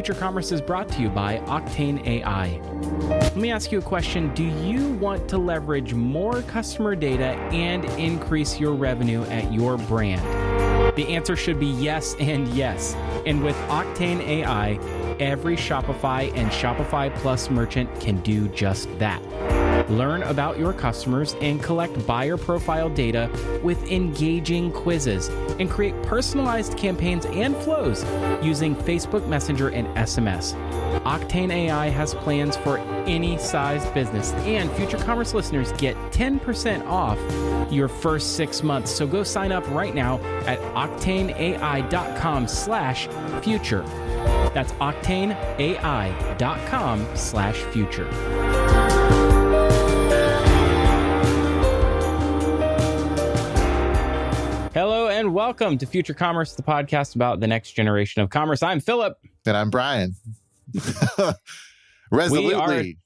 Future Commerce is brought to you by Octane AI. Let me ask you a question. Do you want to leverage more customer data and increase your revenue at your brand? The answer should be yes and yes. And with Octane AI, every Shopify and Shopify Plus merchant can do just that. Learn about your customers and collect buyer profile data with engaging quizzes and create personalized campaigns and flows using Facebook Messenger and SMS. Octane AI has plans for any size business, and Future Commerce listeners get 10% off your first 6 months. So go sign up right now at octaneai.com/future. That's octaneai.com/future. Hello and welcome to Future Commerce, the podcast about the next generation of commerce. I'm Philip. And I'm Brian. Resolutely.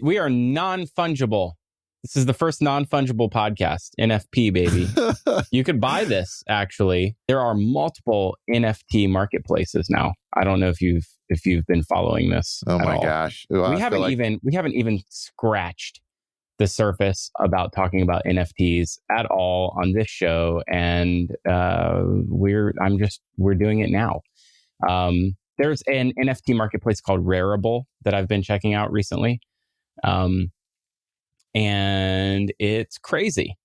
We are non-fungible. This is the first non-fungible podcast. NFP, baby. You could buy this, actually. There are multiple NFT marketplaces now. I don't know if you've been following this. Oh my all. gosh. Ooh, we haven't even scratched the surface about talking about NFTs at all on this show, and we're doing it now. There's an NFT marketplace called Rarible that I've been checking out recently, and it's crazy.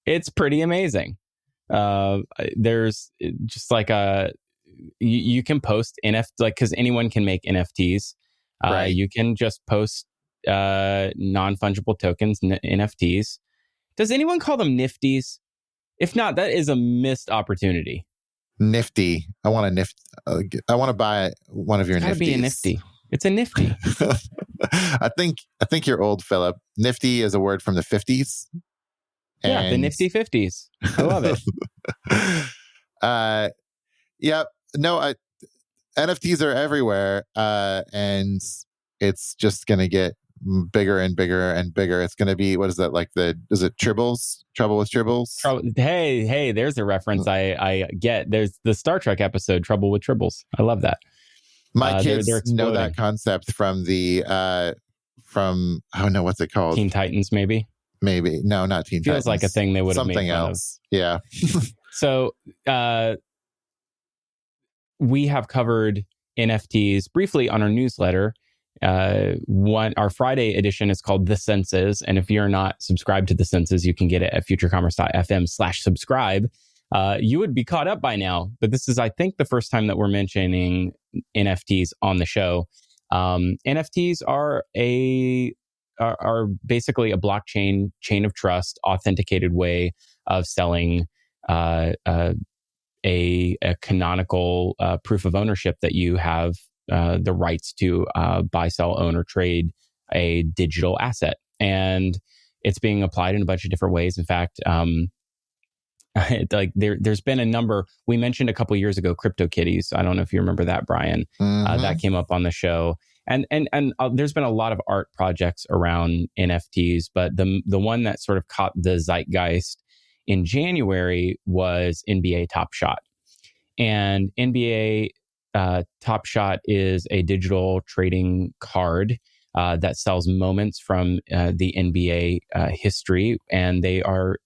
it's pretty amazing. There's just like you can post NFT, like, because anyone can make NFTs. Right. You can just post non-fungible tokens, NFTs. Does anyone call them nifties? If not, that is a missed opportunity. Nifty. I want a nifty. I want to buy one of your nifties. It's gotta be a nifty. It's a nifty. I think you're old, Philip. Nifty is a word from the 50s. Yeah, the nifty 50s. I love it. Yeah. No, NFTs are everywhere, and it's just going to get bigger and bigger and bigger. It's going to be, what is that, like is it Tribbles? Trouble with Tribbles? Hey, there's a reference I get. There's the Star Trek episode, Trouble with Tribbles. I love that. My kids know that concept from what's it called? Teen Titans, maybe? Maybe. No, not Teen Titans. Feels like a thing they would have made something else. Yeah. So, we have covered NFTs briefly on our newsletter. Our Friday edition is called The Senses. And if you're not subscribed to The Senses, you can get it at futurecommerce.fm/subscribe. You would be caught up by now, but this is, I think, the first time that we're mentioning NFTs on the show. NFTs are basically a blockchain chain of trust, authenticated way of selling a canonical proof of ownership that you have the rights to buy, sell, own, or trade a digital asset. And it's being applied in a bunch of different ways. In fact, there's been a number. We mentioned a couple years ago, CryptoKitties. I don't know if you remember that, Brian. Mm-hmm. That came up on the show. And there's been a lot of art projects around NFTs, but the one that sort of caught the zeitgeist in January was NBA Top Shot. And NBA Top Shot is a digital trading card that sells moments from the NBA history, and they are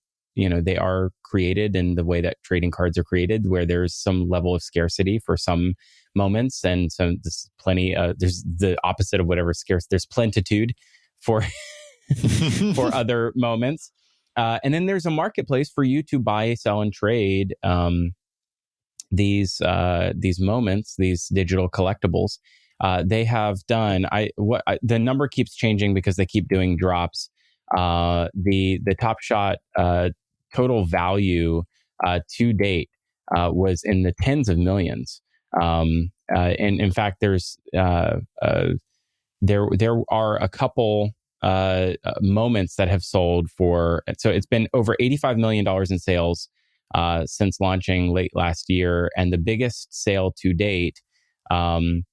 created in the way that trading cards are created, where there's some level of scarcity for some moments, and so there's plenty. There's the opposite of whatever scarce. There's plentitude for for other moments, and then there's a marketplace for you to buy, sell, and trade these moments, these digital collectibles. They have done. The number keeps changing because they keep doing drops. The Top Shot total value to date was in the tens of millions. And in fact, there are a couple moments that have sold for. So it's been over $85 million in sales since launching late last year, and the biggest sale to date that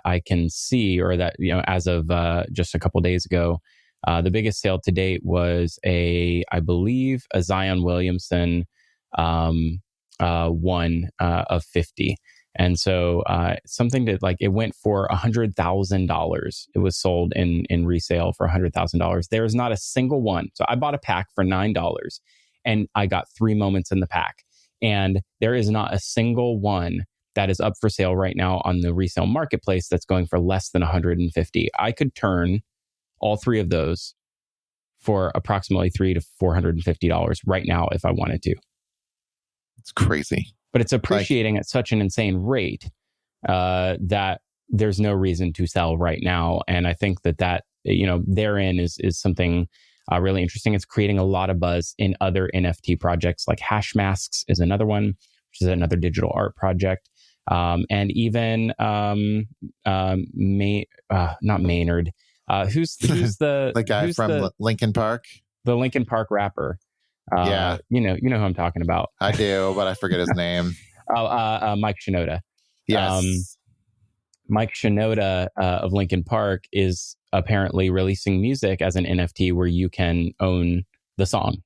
I can see, or that as of just a couple days ago, the biggest sale to date was I believe a Zion Williamson one of 50. And so something that like it went for $100,000. It was sold in resale for $100,000. There is not a single one. So I bought a pack for $9 and I got 3 moments in the pack. And there is not a single one that is up for sale right now on the resale marketplace that's going for less than 150. I could turn all 3 of those for approximately $300 to $450 right now if I wanted to. It's crazy. But it's appreciating at such an insane rate that there's no reason to sell right now. And I think that therein is something really interesting. It's creating a lot of buzz in other NFT projects, like Hash Masks is another one, which is another digital art project. And even not Maynard. Who's the the guy from Linkin Park? The Linkin Park rapper. Yeah, you know who I'm talking about. I do, but I forget his name. Mike Shinoda. Yes, Mike Shinoda of Linkin Park is apparently releasing music as an NFT where you can own the song.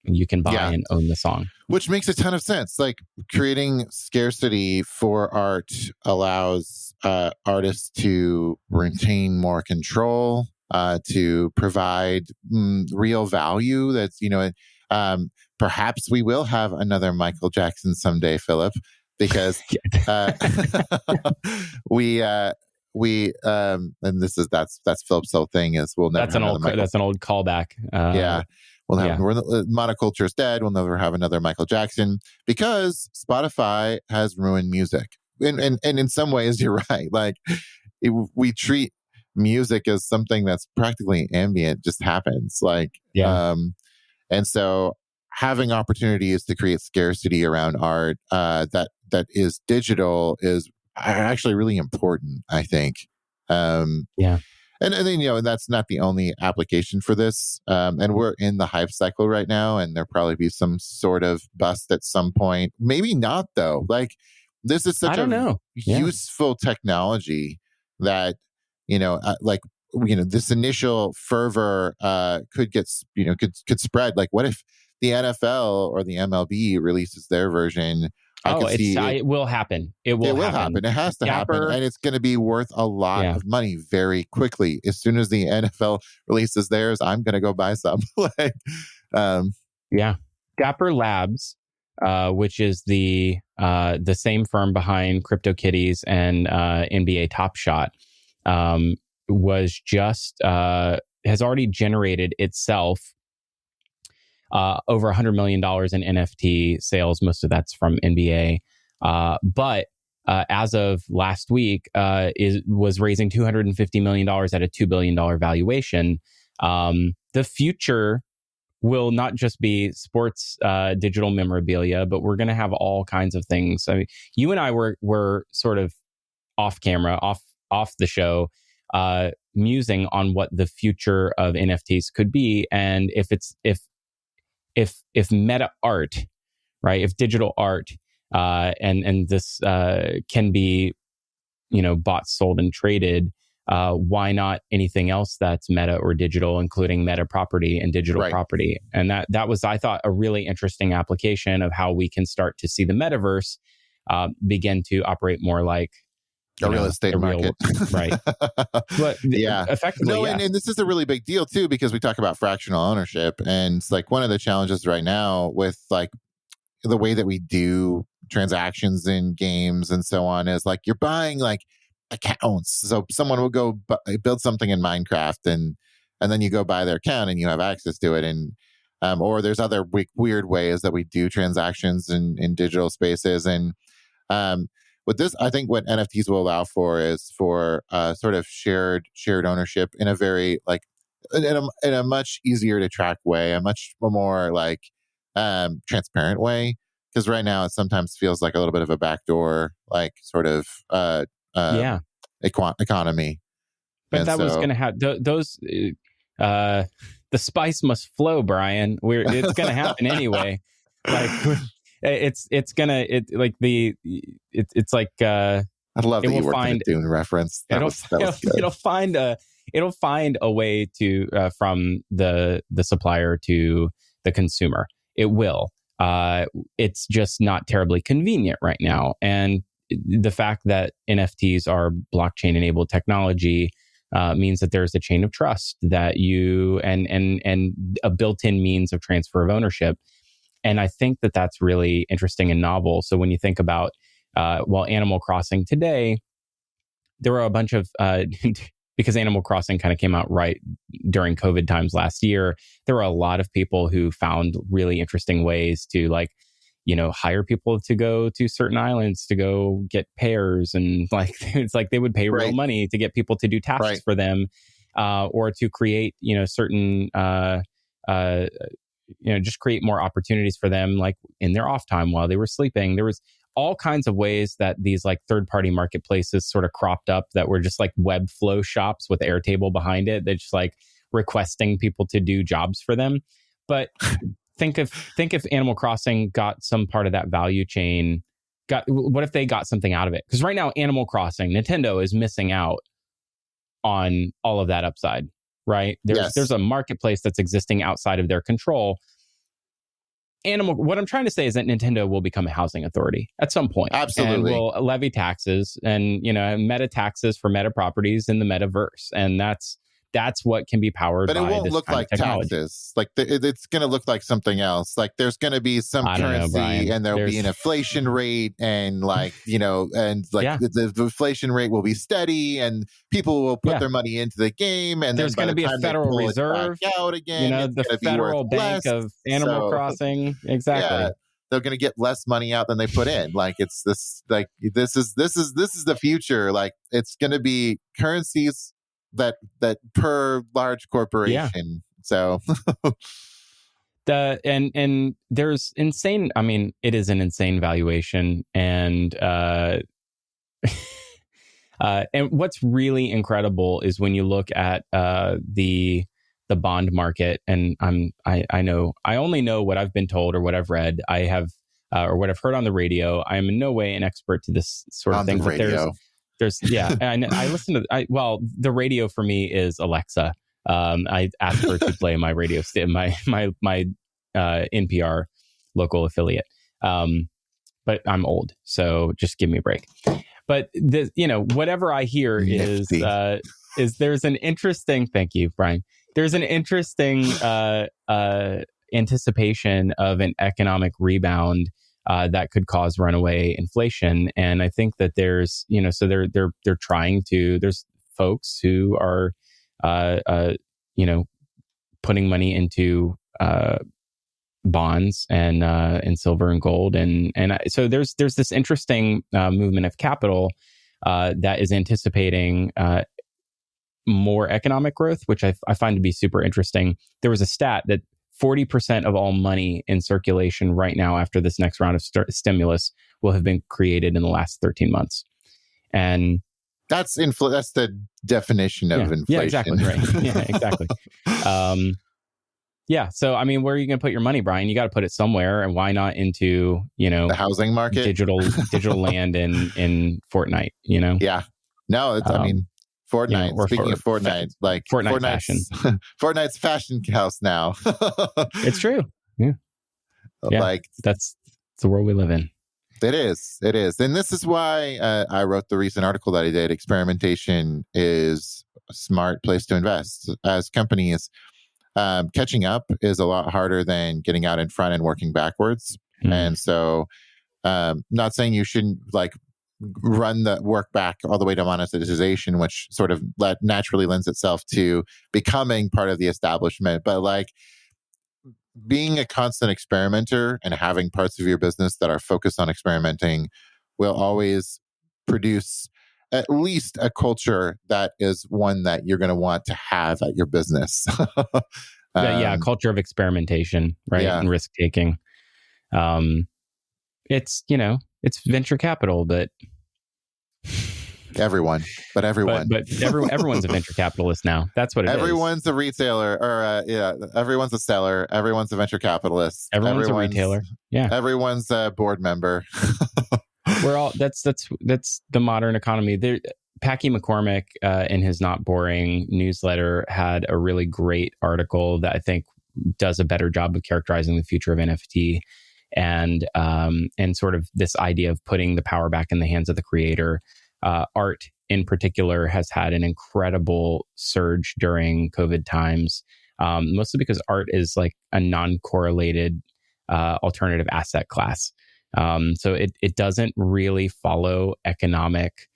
You can buy and own the song, which makes a ton of sense. Like creating scarcity for art allows artists to retain more control, to provide real value. That's perhaps we will have another Michael Jackson someday, Philip, because we and that's Philip's whole thing is we'll never. That's an old callback. We'll have monoculture is dead. We'll never have another Michael Jackson because Spotify has ruined music. And in some ways, you're right. Like we treat music as something that's practically ambient, just happens. And so having opportunities to create scarcity around art that is digital is actually really important, I think. And then, that's not the only application for this. And we're in the hype cycle right now, and there'll probably be some sort of bust at some point. Maybe not, though. Like, this is such useful technology that, this initial fervor could spread. Like, what if the NFL or the MLB releases their version? It will happen. It will happen. It has to happen. And it's going to be worth a lot of money very quickly. As soon as the NFL releases theirs, I'm going to go buy some. Dapper Labs, which is the same firm behind CryptoKitties and NBA Top Shot, was just has already generated itself over $100 million in NFT sales. Most of that's from NBA. But as of last week, was raising $250 million at a $2 billion valuation. The future will not just be sports digital memorabilia, but we're going to have all kinds of things. I mean, you and I were sort of off camera, off the show, musing on what the future of NFTs could be, and if meta art, right? If digital art and this can be, bought, sold, and traded, why not anything else that's meta or digital, including meta property and digital property? And that was, I thought, a really interesting application of how we can start to see the metaverse begin to operate more like a real estate market. Right. But effectively, and this is a really big deal too, because we talk about fractional ownership, and it's like one of the challenges right now with like the way that we do transactions in games and so on is like you're buying like accounts. So someone will go build something in Minecraft and then you go buy their account and you have access to it. And or there's other weird ways that we do transactions in digital spaces. And with this, I think what NFTs will allow for is for sort of shared ownership in a very like in a much easier to track way, a much more like transparent way. Because right now it sometimes feels like a little bit of a backdoor, like sort of economy. But and that was going to have those. The spice must flow, Brian. It's going to happen anyway. Like it's like I love that you worked in a Dune reference. That was good. It'll find a way to from the supplier to the consumer. It will. It's just not terribly convenient right now, and the fact that NFTs are blockchain enabled technology means that there's a chain of trust that you and a built-in means of transfer of ownership. And I think that that's really interesting and novel. So when you think about Animal Crossing today, there were a bunch of because Animal Crossing kind of came out right during COVID times last year. There were a lot of people who found really interesting ways to hire people to go to certain islands to go get pears, and it's like they would pay real money to get people to do tasks for them, or to create certain just create more opportunities for them, like in their off time while they were sleeping. There was all kinds of ways that these like third-party marketplaces sort of cropped up that were just like Webflow shops with Airtable behind it. They're just like requesting people to do jobs for them. But think if Animal Crossing got some part of that value chain, what if they got something out of it? Because right now, Animal Crossing, Nintendo is missing out on all of that upside, right? There's a marketplace that's existing outside of their control. What I'm trying to say is that Nintendo will become a housing authority at some point. Absolutely. And will levy taxes and, meta taxes for meta properties in the metaverse. And that's what can be powered by this. But it won't look like taxes. Like it's going to look like something else. Like there's going to be some currency, and there'll be an inflation rate, and the inflation rate will be steady, and people will put their money into the game, and there's going to be a Federal Reserve out again. The Federal Bank of Animal Crossing. Exactly. Yeah, they're going to get less money out than they put in. Like it's this. Like this is the future. Like it's going to be currencies that per large corporation. So and there's insane, I mean, it is an insane valuation, and and what's really incredible is when you look at the bond market, and I know I only know what I've been told or what I've read. I have or what I've heard on the radio. I am in no way an expert to this sort of thing, but and I listen to the radio for me is Alexa. I asked her to play my radio my NPR local affiliate, but I'm old, so just give me a break. But whatever I hear is there's an interesting, thank you, Brian, there's an interesting anticipation of an economic rebound that could cause runaway inflation. And I think that there's, so they're trying to, there's folks who are, putting money into bonds and silver and gold. So there's this interesting movement of capital that is anticipating more economic growth, which I find to be super interesting. There was a stat that 40% of all money in circulation right now after this next round of stimulus will have been created in the last 13 months. And that's the definition of inflation. Yeah, exactly. Right. Yeah, exactly. So, I mean, where are you going to put your money, Brian? You got to put it somewhere, and why not into, the housing market, digital land in Fortnite, Yeah. No, I mean, Fortnite. Speaking of Fortnite, Fortnite fashion. Fortnite's fashion house now. It's true. Yeah. That's the world we live in. It is. And this is why I wrote the recent article that I did. Experimentation is a smart place to invest. As companies, catching up is a lot harder than getting out in front and working backwards. And so not saying you shouldn't run the work back all the way to monetization, which sort of naturally lends itself to becoming part of the establishment. But being a constant experimenter and having parts of your business that are focused on experimenting will always produce at least a culture that is one that you're going to want to have at your business. A culture of experimentation, right? Yeah. And risk taking. It's venture capital, but everyone. But everyone's a venture capitalist now. That's what it everyone's a retailer, or everyone's a seller. Everyone's a venture capitalist. Everyone's a retailer. Yeah. Everyone's a board member. We're all. That's the modern economy. Packy McCormick, in his Not Boring newsletter, had a really great article that I think does a better job of characterizing the future of NFT. and sort of this idea of putting the power back in the hands of the creator. Art in particular has had an incredible surge during COVID times, mostly because art is like a non-correlated alternative asset class. So it doesn't really follow economic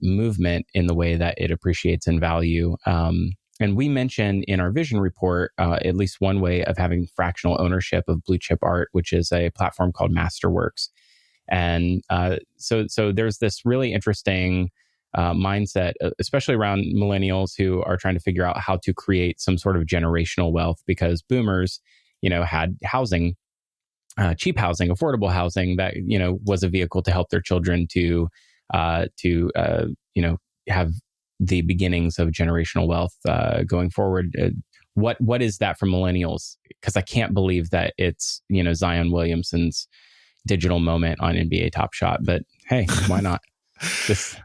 movement in the way that it appreciates in value. And we mentioned in our vision report at least one way of having fractional ownership of blue chip art, which is a platform called Masterworks. And so there's this really interesting mindset, especially around millennials who are trying to figure out how to create some sort of generational wealth, because boomers, had housing, cheap housing, affordable housing that, was a vehicle to help their children to have the beginnings of generational wealth going forward. What is that for millennials? Because I can't believe that it's, Zion Williamson's digital moment on NBA Top Shot, but hey, why not? This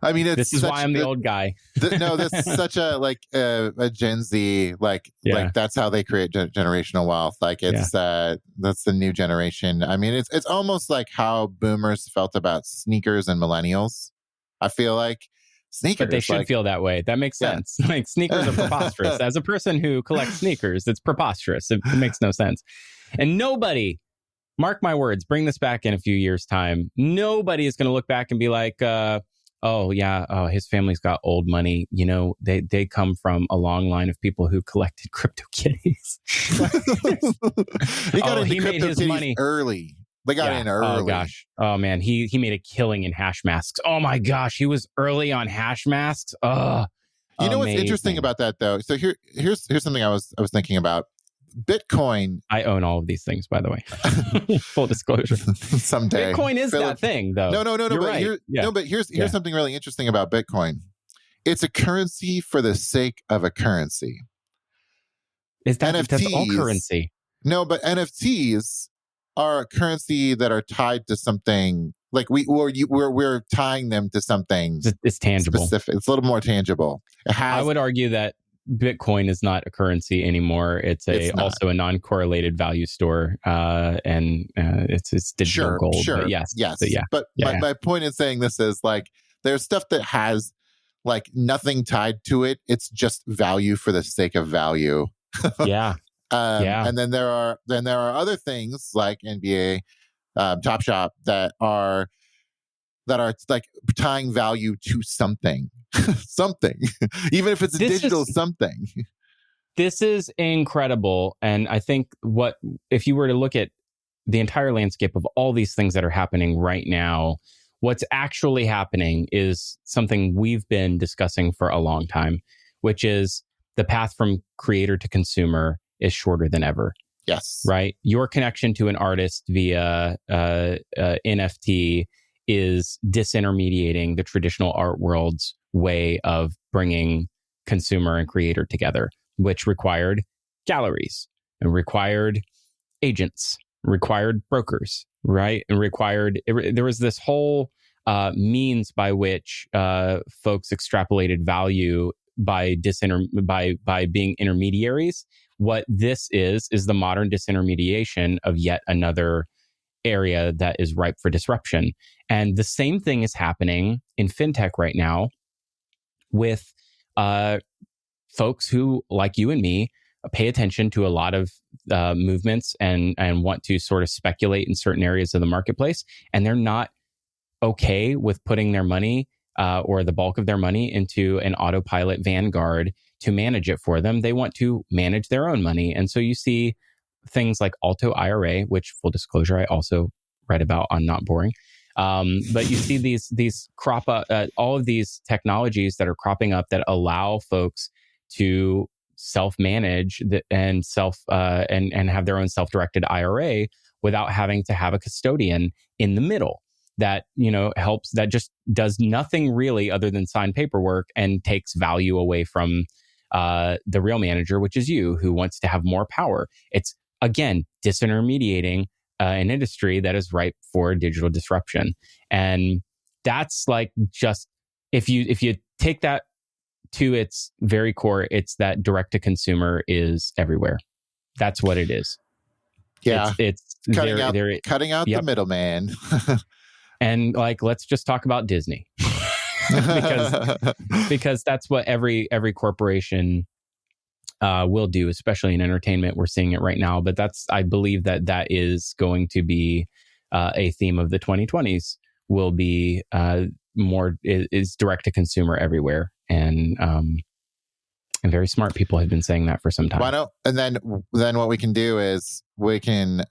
is why I'm the old guy. This is such a Gen Z, like that's how they create generational wealth. Like it's that's the new generation. I mean, it's almost like how boomers felt about sneakers and millennials. I feel like sneakers, but they should feel that way. That makes sense. Like sneakers are preposterous. As a person who collects sneakers, it's preposterous. It makes no sense. And nobody, mark my words, bring this back in a few years' time, nobody is going to look back and be like, his family's got old money. They come from a long line of people who collected crypto kitties. He got into crypto kitties money early. They got in early. Oh, gosh. Oh, man. He made a killing in hash masks. Oh, my gosh. He was early on hash masks. Oh, you know what's interesting about that, though? So here's something I was thinking about. Bitcoin. I own all of these things, by the way. Full disclosure. Someday. Bitcoin is that thing, though. No. You're right. But here's something really interesting about Bitcoin. It's a currency for the sake of a currency. Is that NFTs? That's all currency? No, but NFTs are a currency that are tied to something. Like we're tying them to something. It's tangible. Specific. It's a little more tangible. I would argue that Bitcoin is not a currency anymore. It's also a non-correlated value store, and it's digital gold. Sure, but yes. But my point in saying this is like there's stuff that has like nothing tied to it. It's just value for the sake of value. And then there are other things like NBA, Top Shop that are like tying value to something. Something, even if it's a digital something. This is incredible. And I think if you were to look at the entire landscape of all these things that are happening right now, what's actually happening is something we've been discussing for a long time, which is the path from creator to consumer is shorter than ever. Yes. Right? Your connection to an artist via NFT is disintermediating the traditional art world's way of bringing consumer and creator together, which required galleries and required agents, required brokers, right? And there was this whole means by which folks extrapolated value by being intermediaries. What this is the modern disintermediation of yet another area that is ripe for disruption. And the same thing is happening in fintech right now with folks who, like you and me, pay attention to a lot of movements and want to sort of speculate in certain areas of the marketplace. And they're not okay with putting their money or the bulk of their money into an autopilot Vanguard to manage it for them. They want to manage their own money. And so you see things like Alto IRA, which, full disclosure, I also read about on Not Boring. But you see these crop up, all of these technologies that are cropping up that allow folks to self-manage and have their own self-directed IRA without having to have a custodian in the middle that, helps, that just does nothing really other than sign paperwork and takes value away from the real manager, which is you, who wants to have more power. It's, again, disintermediating an industry that is ripe for digital disruption. And that's like, just if you take that to its very core, it's that direct to consumer is everywhere. That's what it is. Yeah. It's cutting out the Yep. middleman. And like, let's just talk about Disney because that's what every corporation will do, especially in entertainment. We're seeing it right now, but I believe that is going to be a theme of the 2020s. Will be more is direct to consumer everywhere, and very smart people have been saying that for some time. Why don't and then what we can do is we can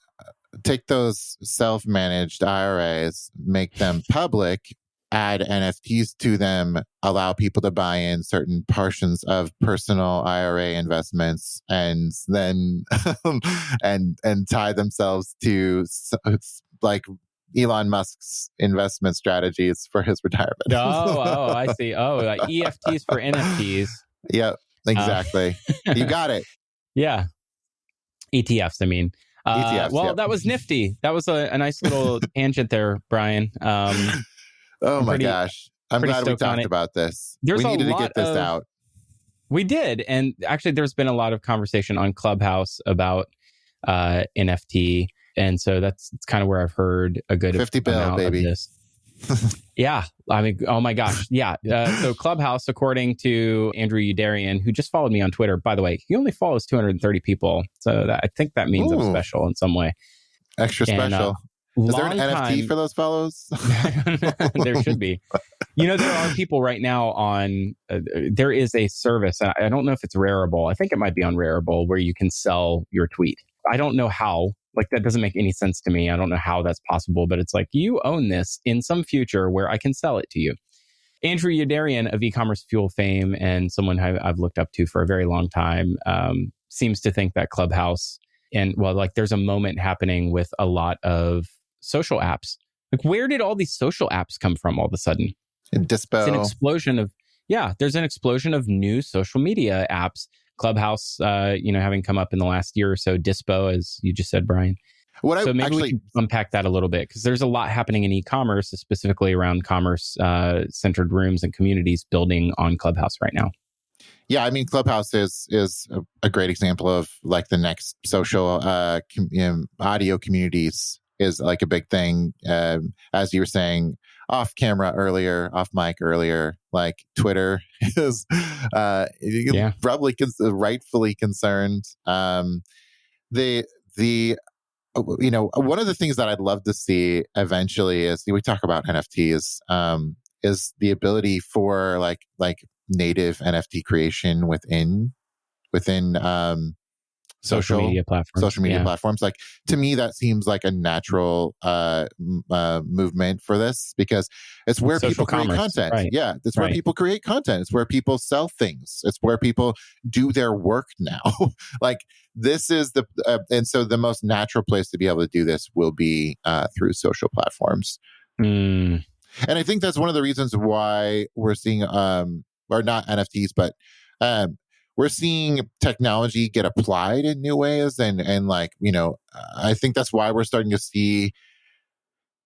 take those self-managed IRAs, make them public, add NFTs to them, allow people to buy in certain portions of personal IRA investments, and then and tie themselves to like Elon Musk's investment strategies for his retirement. I see. Like EFTs for NFTs. Yep, exactly. You got it. Yeah. ETFs, I mean. ETFs, well, yep. That was nifty. That was a nice little tangent there, Brian. Oh my gosh. I'm glad we talked about this. We needed to get this out. We did. And actually, there's been a lot of conversation on Clubhouse about NFT. And so it's kind of where I've heard a good 50 bill, baby. Of this. Yeah. I mean, oh my gosh. Yeah. So Clubhouse, according to Andrew Udarian, who just followed me on Twitter, by the way, he only follows 230 people. So I think that means I'm special in some way. Extra special. Is there an NFT for those follows? There should be. There are people right now on, there is a service. I don't know if it's Rarible. I think it might be on Rarible where you can sell your tweet. I don't know how. Like, that doesn't make any sense to me. I don't know how that's possible, but it's like, you own this in some future where I can sell it to you. Andrew Udarian of e-commerce fuel fame and someone I've looked up to for a very long time seems to think that Clubhouse there's a moment happening with a lot of social apps. Like, where did all these social apps come from all of a sudden? Dispo. It's an explosion of, there's an explosion of new social media apps. Clubhouse, having come up in the last year or so, Dispo, as you just said, Brian. We can unpack that a little bit, because there's a lot happening in e-commerce, specifically around commerce-centered rooms and communities building on Clubhouse right now. Yeah, I mean, Clubhouse is a great example of like the next social audio communities is like a big thing. As you were saying off mic earlier, like Twitter is probably rightfully concerned. The one of the things that I'd love to see eventually is, we talk about NFTs, is the ability for like native NFT creation within social media platforms. Like, to me, that seems like a natural movement for this, because it's where people create content. Right. Yeah, it's where people create content. It's where people sell things. It's where people do their work now. Like, this is and so the most natural place to be able to do this will be through social platforms. And I think that's one of the reasons why we're seeing, or not NFTs, but we're seeing technology get applied in new ways. And I think that's why we're starting to see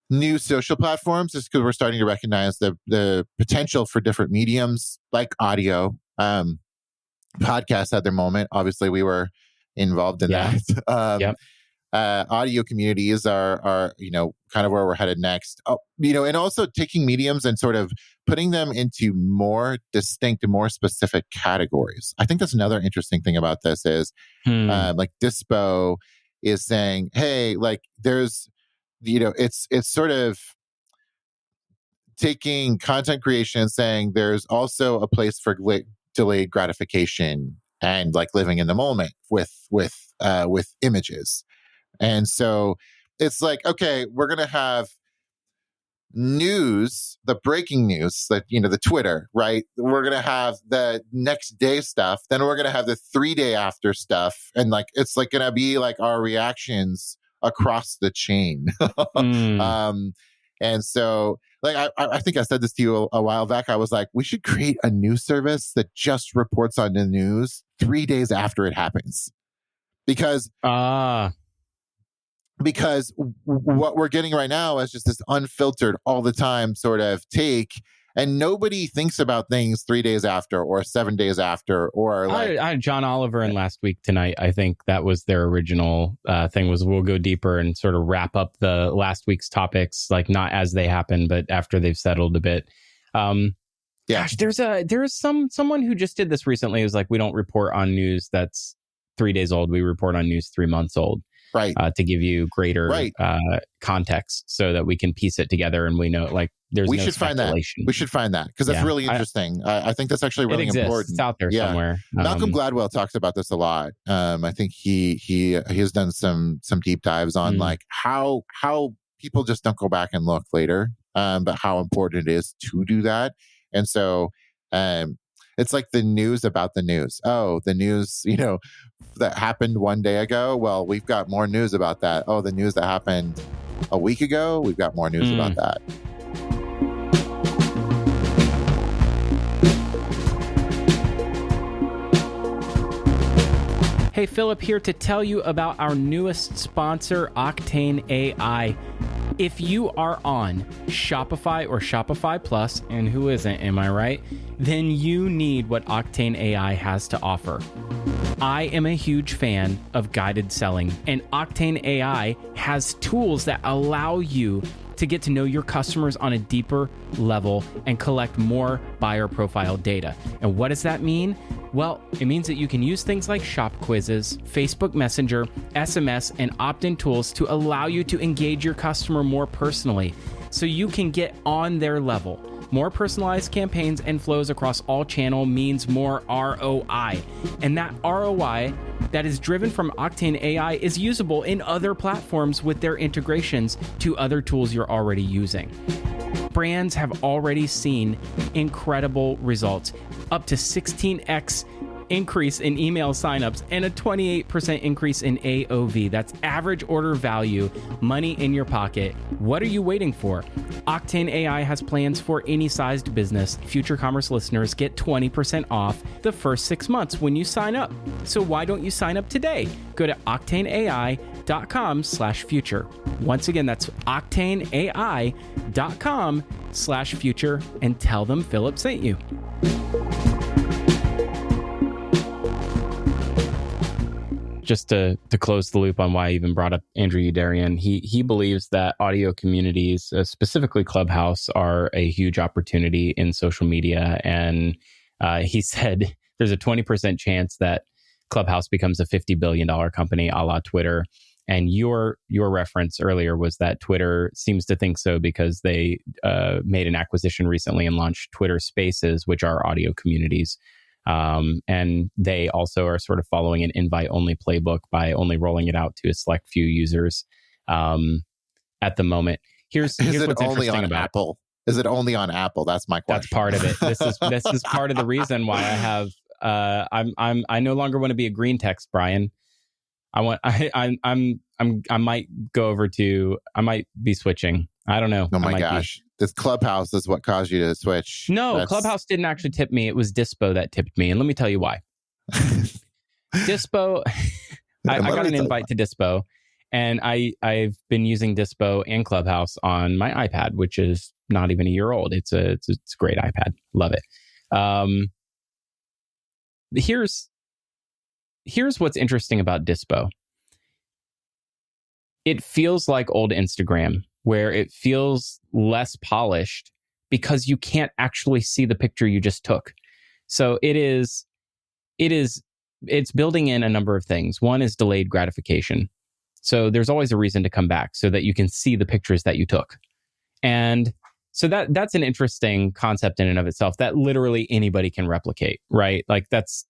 new social platforms, is because we're starting to recognize the potential for different mediums like audio. Podcasts had their moment. Obviously, we were involved in that. Audio communities are kind of where we're headed next. And also taking mediums and sort of putting them into more distinct, more specific categories. I think that's another interesting thing about this is like Dispo is saying, hey, like there's, it's sort of taking content creation and saying there's also a place for delayed gratification and like living in the moment with images. And so it's like, okay, we're going to have news, the breaking news, that, the Twitter, right? We're going to have the next day stuff. Then we're going to have the 3 day after stuff. And like, it's like going to be like our reactions across the chain. And so like, I think I said this to you a while back. I was like, we should create a news service that just reports on the news 3 days after it happens. Because what we're getting right now is just this unfiltered all the time sort of take. And nobody thinks about things 3 days after or 7 days after or like I John Oliver in Last Week Tonight. I think that was their original thing was we'll go deeper and sort of wrap up the last week's topics, like not as they happen, but after they've settled a bit. Gosh, there's someone who just did this recently. It was like, we don't report on news that's 3 days old. We report on news 3 months old. Right. To give you greater context so that we can piece it together and we know, like, there's no speculation. We should find that because that's really interesting. I think that's actually really important. It's out there somewhere. Malcolm Gladwell talks about this a lot. I think he has done some deep dives on like how people just don't go back and look later, but how important it is to do that. And so it's like the news about the news. Oh, the news, that happened 1 day ago. Well, we've got more news about that. Oh, the news that happened a week ago. We've got more news about that. Hey, Philip here to tell you about our newest sponsor, Octane AI. If you are on Shopify or Shopify Plus, and who isn't, am I right? Then you need what Octane AI has to offer. I am a huge fan of guided selling, and Octane AI has tools that allow you to get to know your customers on a deeper level and collect more buyer profile data. And what does that mean? Well, it means that you can use things like shop quizzes, Facebook Messenger, SMS, and opt-in tools to allow you to engage your customer more personally so you can get on their level. More personalized campaigns and flows across all channel means more ROI. And that ROI that is driven from Octane AI is usable in other platforms with their integrations to other tools you're already using. Brands have already seen incredible results, up to 16x increase in email signups and a 28% increase in AOV. That's average order value, money in your pocket. What are you waiting for? Octane AI has plans for any sized business. Future Commerce listeners get 20% off the first 6 months when you sign up. So why don't you sign up today? Go to octaneai.com/future. Once again, that's octaneai.com/future and tell them Philip sent you. Just to close the loop on why I even brought up Andrew Youderian, he believes that audio communities, specifically Clubhouse, are a huge opportunity in social media. And he said there's a 20% chance that Clubhouse becomes a $50 billion company a la Twitter. And your reference earlier was that Twitter seems to think so because they made an acquisition recently and launched Twitter Spaces, which are audio communities. And they also are sort of following an invite-only playbook by only rolling it out to a select few users at the moment. Here's what's interesting about Apple. Is it only on Apple? That's my question. That's part of it. This is part of the reason why I have I no longer want to be a green text, Brian. I might go over to, I might be switching. I don't know. Oh my gosh. This Clubhouse is what caused you to switch. No, Clubhouse didn't actually tip me. It was Dispo that tipped me. And let me tell you why. Dispo, I got an invite to Dispo, and I've been using Dispo and Clubhouse on my iPad, which is not even a year old. It's a great iPad. Love it. Here's what's interesting about Dispo. It feels like old Instagram, where it feels less polished because you can't actually see the picture you just took. So it's building in a number of things. One is delayed gratification. So there's always a reason to come back so that you can see the pictures that you took. And so that's an interesting concept in and of itself that literally anybody can replicate, right? Like there's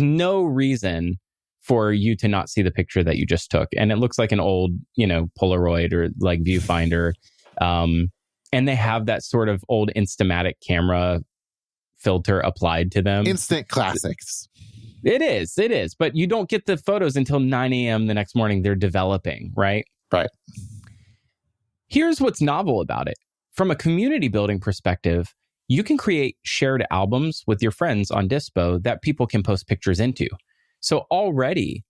no reason for you to not see the picture that you just took. And it looks like an old, Polaroid or like viewfinder. And they have that sort of old Instamatic camera filter applied to them. Instant classics. It is. But you don't get the photos until 9 a.m. the next morning. They're developing, right? Right. Here's what's novel about it. From a community building perspective, you can create shared albums with your friends on Dispo that people can post pictures into. So already,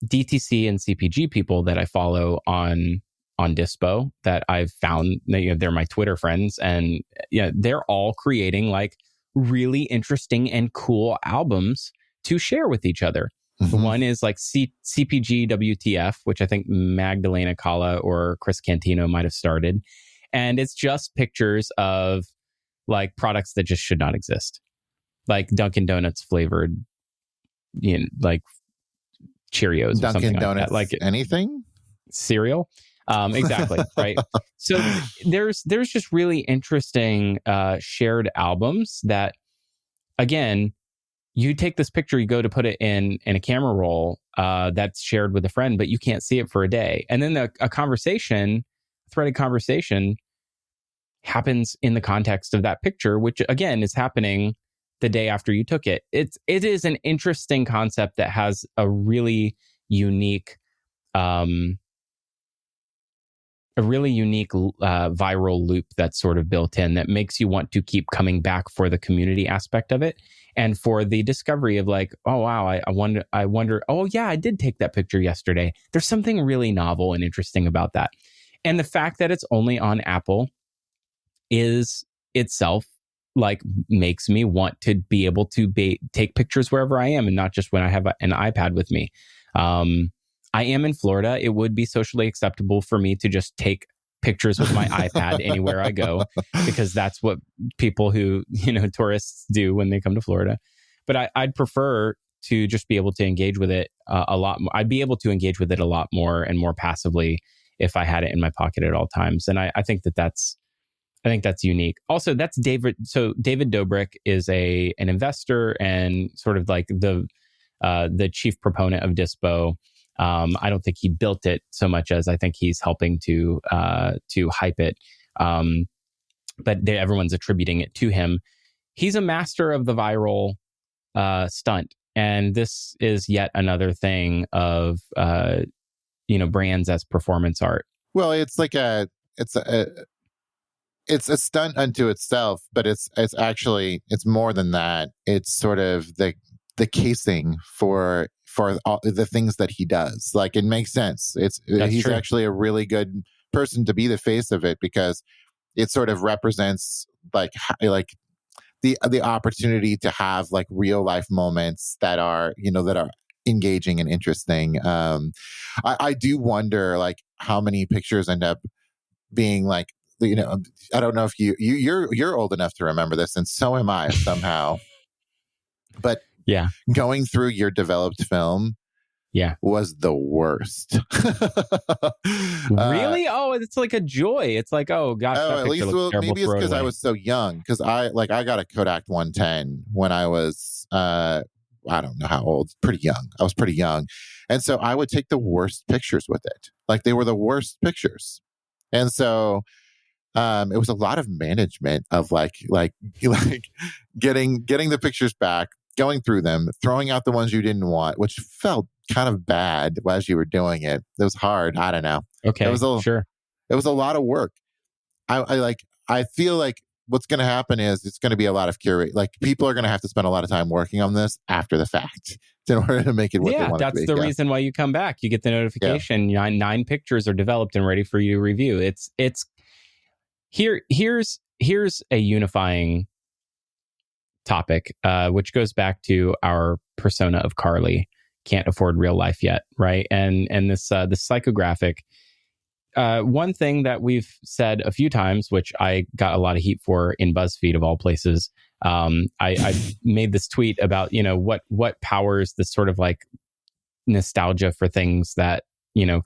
DTC and CPG people that I follow on on Dispo that I've found. They're my Twitter friends, and they're all creating like really interesting and cool albums to share with each other. Mm-hmm. One is like CPG WTF, which I think Magdalena Calla or Chris Cantino might have started. And it's just pictures of like products that just should not exist. Like Dunkin' Donuts flavored, like Cheerios or Dunkin' something Donuts, like that. Like anything? Cereal. Exactly. Right. So there's just really interesting shared albums that, again, you take this picture, you go to put it in a camera roll that's shared with a friend, but you can't see it for a day. And then a threaded conversation happens in the context of that picture, which again is happening the day after you took it. It is an interesting concept that has a really unique, viral loop that's sort of built in that makes you want to keep coming back for the community aspect of it and for the discovery of like, oh wow, I wonder, oh yeah, I did take that picture yesterday. There's something really novel and interesting about that. And the fact that it's only on Apple is itself like makes me want to be able to take pictures wherever I am and not just when I have an iPad with me. I am in Florida. It would be socially acceptable for me to just take pictures with my iPad anywhere I go, because that's what people who, tourists do when they come to Florida. But I'd prefer to just be able to engage with it a lot more. I'd be able to engage with it a lot more and more passively if I had it in my pocket at all times. And I think that's unique. Also, that's David. So David Dobrik is an investor and sort of like the chief proponent of Dispo. I don't think he built it so much as I think he's helping to hype it. But everyone's attributing it to him. He's a master of the viral stunt, and this is yet another thing of brands as performance art. Well, it's like it's a stunt unto itself, but it's more than that. It's sort of the casing for all the things that he does. Like, it makes sense. He's true. Actually a really good person to be the face of it, because it sort of represents like the opportunity to have like real life moments that are engaging and interesting. I do wonder like how many pictures end up being like, I don't know if you're old enough to remember this, and so am I somehow. But yeah, going through your developed film, was the worst. Really? It's like a joy. It's like, oh gosh, at least maybe it's because I was so young. Because I got a Kodak 110 when I was I don't know how old. Pretty young. I was pretty young, and so I would take the worst pictures with it. Like, they were the worst pictures, and so it was a lot of management of like getting the pictures back, going through them, throwing out the ones you didn't want, which felt kind of bad as you were doing it. It was hard. I don't know. Okay, sure. It was a lot of work. I feel like what's going to happen is it's going to be a lot of curate. Like, people are going to have to spend a lot of time working on this after the fact in order to make it what they want it to be. That's the reason why you come back. You get the notification. Yeah. Nine pictures are developed and ready for you to review. Here's a unifying topic, which goes back to our persona of Carly. Can't afford real life yet, right? And this psychographic. One thing that we've said a few times, which I got a lot of heat for in BuzzFeed of all places. I made this tweet about what powers this sort of like nostalgia for things that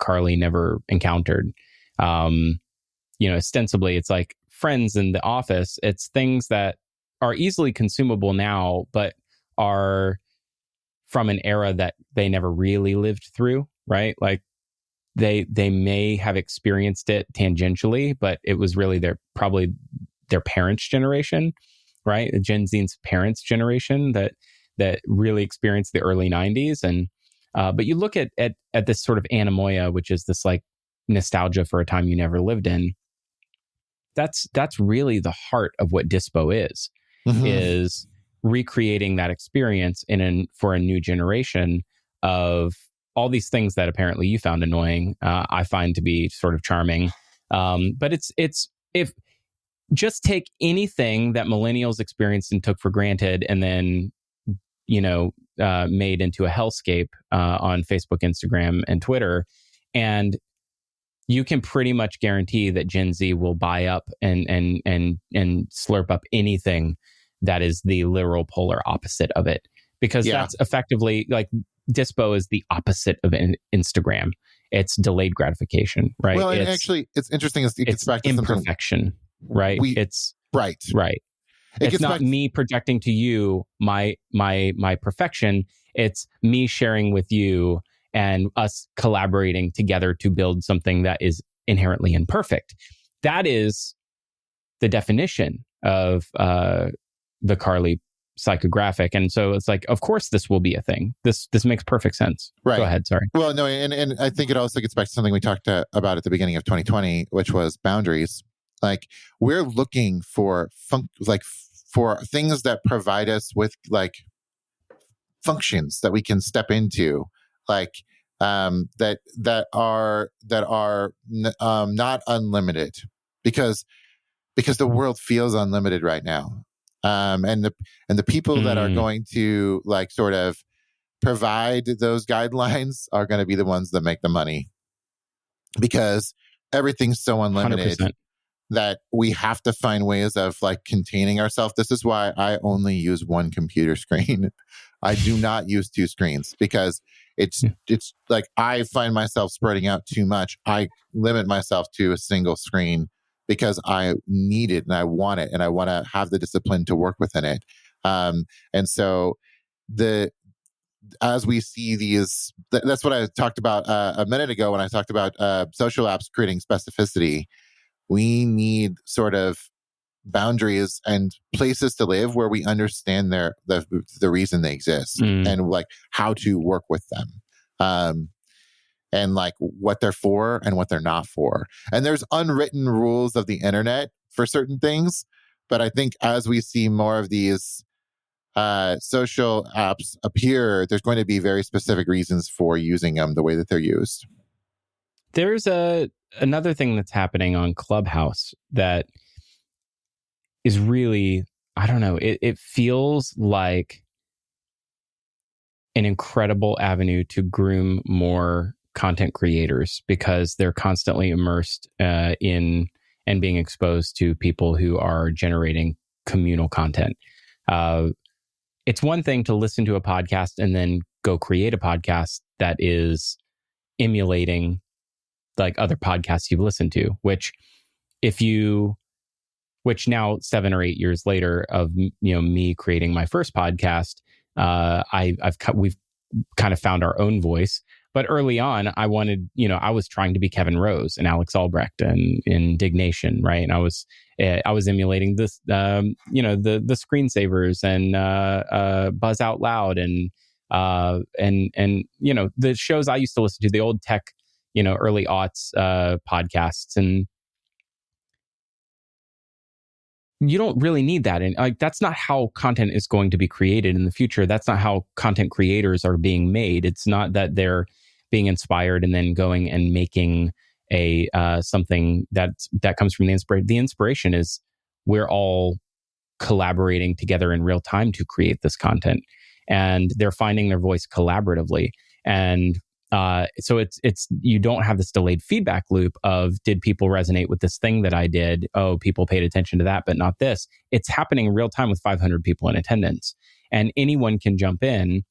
Carly never encountered. Ostensibly, it's like Friends and The Office. It's things that are easily consumable now, but are from an era that they never really lived through, right? Like they may have experienced it tangentially, but it was really probably their parents' generation, right? Gen Z's parents' generation that really experienced the early 90s. And but you look at this sort of anemoia, which is this like nostalgia for a time you never lived in. That's really the heart of what Dispo is, is recreating that experience for a new generation of all these things that apparently you found annoying, I find to be sort of charming. But it's if just take anything that millennials experienced and took for granted, and then made into a hellscape on Facebook, Instagram, and Twitter, and you can pretty much guarantee that Gen Z will buy up and slurp up anything that is the literal polar opposite of it, because that's effectively like Dispo is the opposite of Instagram. It's delayed gratification, right? Well, and actually, it's interesting. It gets back to imperfection, right? It's right. It's not me projecting to you my perfection. It's me sharing with you and us collaborating together to build something that is inherently imperfect. That is the definition of the Carly psychographic. And so it's like, of course, this will be a thing. This makes perfect sense. Right. Go ahead. Sorry. Well, no, and I think it also gets back to something we talked about at the beginning of 2020, which was boundaries. Like, we're looking for for things that provide us with like functions that we can step into, like that are not unlimited, because the world feels unlimited right now, and the people that are going to like sort of provide those guidelines are going to be the ones that make the money, because everything's so unlimited 100%. that we have to find ways of like containing ourselves. This is why I only use one computer screen. I do not use two screens, because it's like I find myself spreading out too much. I limit myself to a single screen because I need it and I want it, and I want to have the discipline to work within it. And so as we see these, that's what I talked about a minute ago when I talked about social apps creating specificity. We need sort of boundaries and places to live where we understand the reason they exist, and like how to work with them, and like what they're for and what they're not for. And there's unwritten rules of the internet for certain things, but I think as we see more of these social apps appear, there's going to be very specific reasons for using them the way that they're used. There's another thing that's happening on Clubhouse that is really, I don't know, it feels like an incredible avenue to groom more content creators, because they're constantly immersed in and being exposed to people who are generating communal content. It's one thing to listen to a podcast and then go create a podcast that is emulating like other podcasts you've listened to, which now 7 or 8 years later of me creating my first podcast, we've kind of found our own voice. But early on, I was trying to be Kevin Rose and Alex Albrecht and Indignation, right? And I was emulating this, the screensavers and Buzz Out Loud and the shows I used to listen to, the old tech, early aughts podcasts. And you don't really need that. And like, that's not how content is going to be created in the future. That's not how content creators are being made. It's not that they're being inspired and then going and making a something that comes from the inspiration. The inspiration is we're all collaborating together in real time to create this content, and they're finding their voice collaboratively. And so it's you don't have this delayed feedback loop of, did people resonate with this thing that I did? Oh, people paid attention to that, but not this. It's happening in real time with 500 people in attendance, and anyone can jump in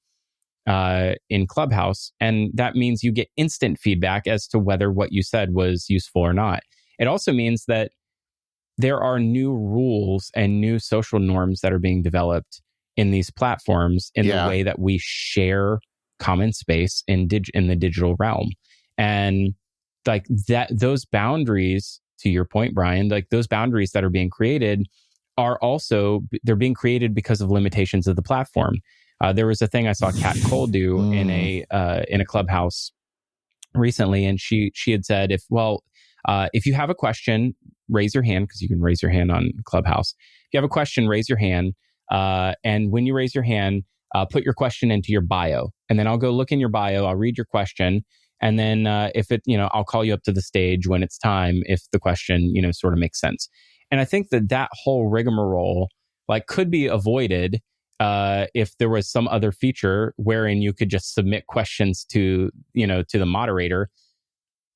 Clubhouse, and that means you get instant feedback as to whether what you said was useful or not. It also means that there are new rules and new social norms that are being developed in these platforms in the way that we share common space in the digital realm. And like that, those boundaries, to your point, Brian, like those boundaries that are being created they're being created because of limitations of the platform. There was a thing I saw Kat Cole do in a Clubhouse recently, and she had said, if you have a question, raise your hand, because you can raise your hand on Clubhouse. If you have a question, raise your hand, and when you raise your hand, put your question into your bio. and then I'll go look in your bio. I'll read your question. And then if it, I'll call you up to the stage when it's time, if the question, sort of makes sense. And I think that whole rigmarole like could be avoided if there was some other feature wherein you could just submit questions to the moderator.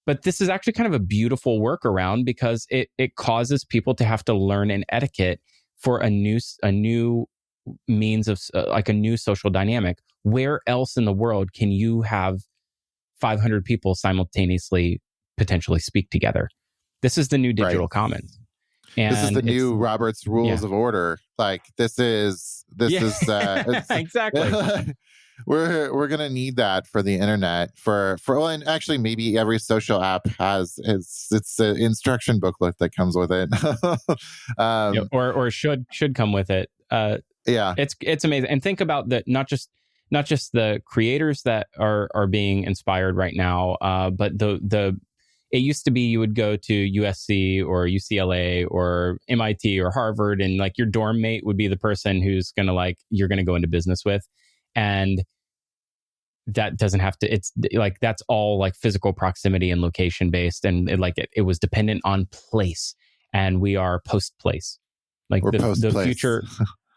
But this is actually kind of a beautiful workaround because it causes people to have to learn an etiquette for a new means of like a new social dynamic. Where else in the world can you have 500 people simultaneously potentially speak together? This is the new digital commons. And this is the new Robert's Rules of Order. Like this is exactly. We're gonna need that for the internet and actually maybe every social app has it's an instruction booklet that comes with it. Or should come with it. It's amazing. And think about that, not just the creators that are being inspired right now, but it used to be you would go to USC or UCLA or MIT or Harvard, and like your dorm mate would be the person who's gonna you're gonna go into business with, and that doesn't have to. It's like that's all like physical proximity and location based, and it was dependent on place, and we are post place, like the future.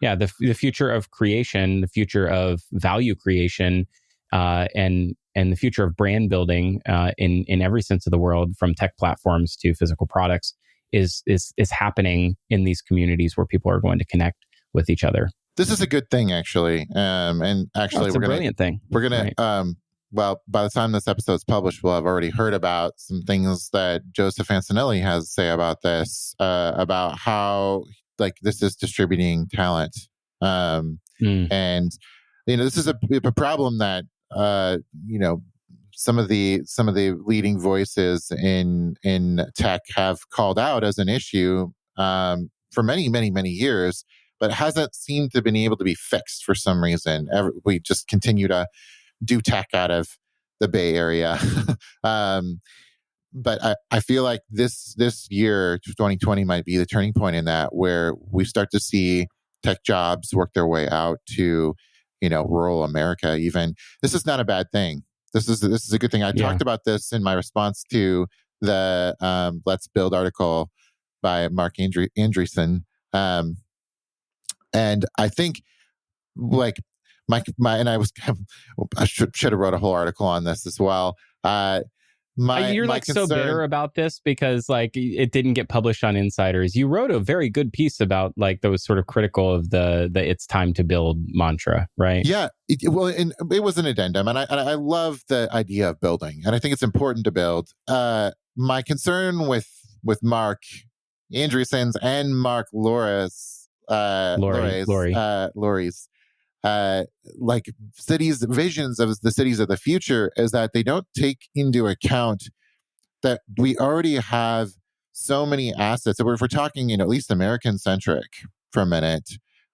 Yeah, the future of creation, the future of value creation, and the future of brand building in every sense of the world, from tech platforms to physical products, is happening in these communities where people are going to connect with each other. This is a good thing, actually, and actually, it's a brilliant thing. We're gonna well, by the time this episode's published, we'll have already heard about some things that Joseph Antonelli has to say about this, about how like this is distributing talent, and this is a problem that some of the leading voices in tech have called out as an issue for many years, but it hasn't seemed to have been able to be fixed for some reason. We just continue to do tech out of the Bay Area. But I feel like this year, 2020, might be the turning point in that, where we start to see tech jobs work their way out to, rural America. Even this is not a bad thing. This is a good thing. I talked about this in my response to the Let's Build article by Mark Andreessen, and I think like my and I should have wrote a whole article on this as well. You're my so bitter about this because like it didn't get published on Insiders. You wrote a very good piece about like that was sort of critical of the it's time to build mantra, right? Yeah, it was an addendum, and I love the idea of building, and I think it's important to build. My concern with Mark Andreessen's and Mark Laurie's like visions of the cities of the future is that they don't take into account that we already have so many assets. So if we're talking, at least American centric for a minute,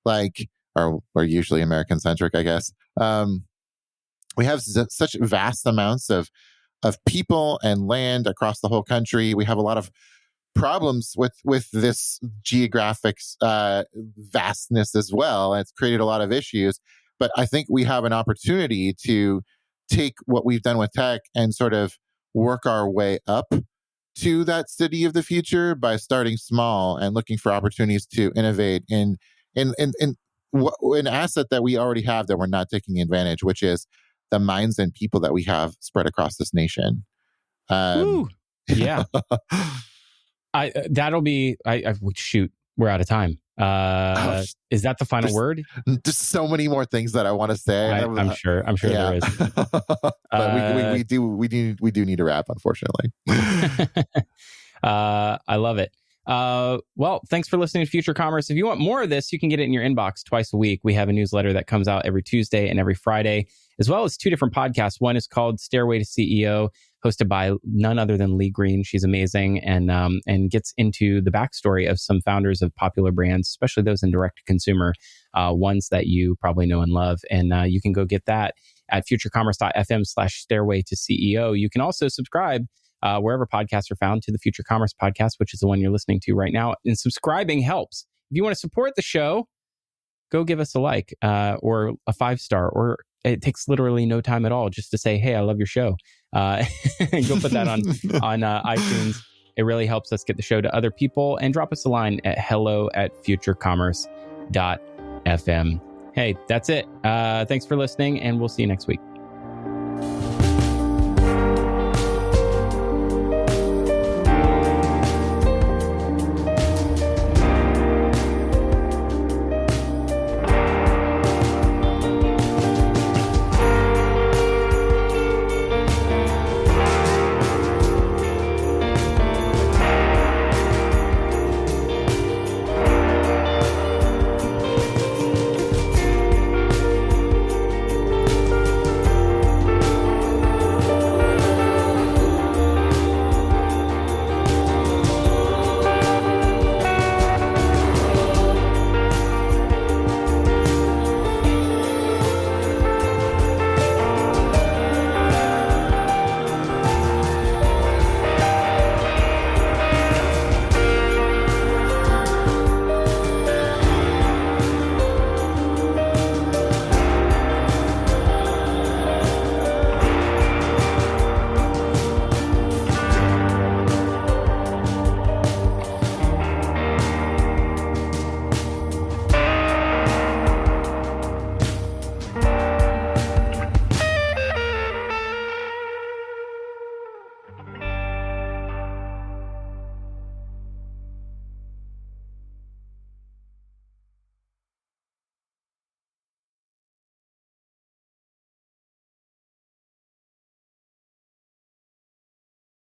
like, or we're usually American centric, I guess. We have such vast amounts of people and land across the whole country. We have a lot of problems with this geographic vastness as well. And it's created a lot of issues. But I think we have an opportunity to take what we've done with tech and sort of work our way up to that city of the future by starting small and looking for opportunities to innovate in an asset that we already have that we're not taking advantage, which is the minds and people that we have spread across this nation. Yeah. Shoot, we're out of time. Is that the final word? Just so many more things that I want to say. I'm sure there is. But we do need to wrap, unfortunately. I love it. Well, thanks for listening to Future Commerce. If you want more of this, you can get it in your inbox twice a week. We have a newsletter that comes out every Tuesday and every Friday, as well as 2 different podcasts. One is called Stairway to CEO, hosted by none other than Lee Green. She's amazing and gets into the backstory of some founders of popular brands, especially those in direct-to-consumer, ones that you probably know and love. And you can go get that at futurecommerce.fm/stairway to CEO. You can also subscribe wherever podcasts are found to the Future Commerce Podcast, which is the one you're listening to right now. And subscribing helps. If you want to support the show, go give us a like or a 5-star or It takes literally no time at all just to say, hey, I love your show. And go put that on iTunes. It really helps us get the show to other people. And drop us a line at hello@futurecommerce.fm. Hey, that's it. Thanks for listening, and we'll see you next week.